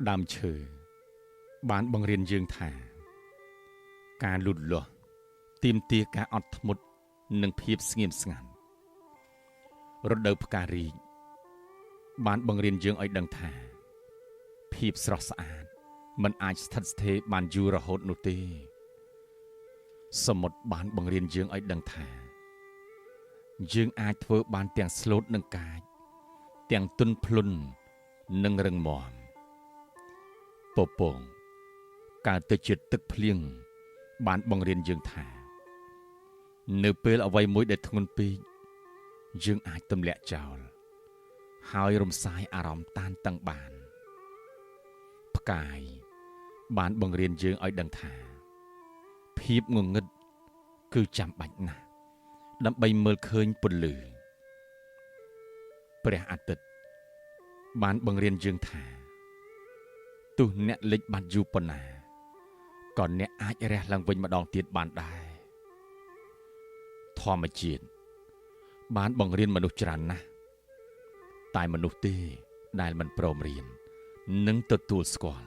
ដើមឈើបានបង្រៀនយើងថាការលូតលាស់ទាមទារការអត់ធ្មត់និងភាពស្ងៀមស្ងាត់រដូវផ្ការីកបានបង្រៀនយើងឲ្យដឹងថាភាពស្រស់ស្អាតមិនអាចស្ថិតស្ថេរបានយូររហូតនោះទេសមុទ្របានបង្រៀនយើងឲ្យដឹងថាយើងអាចធ្វើបានទាំងស្លូតនិងកាចទាំងទន់ភ្លន់និងរឹងមាំពពងកើតទៅជាទឹកភ្លៀងបានបង្រៀនយើងថានៅពេលអ្វីមួយដែលធ្ងន់ពេកយើងអាចទម្លាក់ចោលហើយរំសាយអារម្មណ៍តានតឹងបានផ្កាយបានបង្រៀនយើងឲ្យដឹងថាភាពងងឹតគឺចាំបាច់ណាស់ដើម្បីមើលឃើញពន្លឺព្រះអាទិត្យបានបង្រៀនយើងថាទោះអ្នកលិចបាត់យូរប៉ុណ្ណាក៏អ្នកអាចរះឡើងវិញម្ដងទៀតបានដែរធម្មជាតិបានបង្រៀនមនុស្សច្រើនណាស់តែមនុស្សទេដែលមិនព្រមរៀននិងទទួលស្គាល់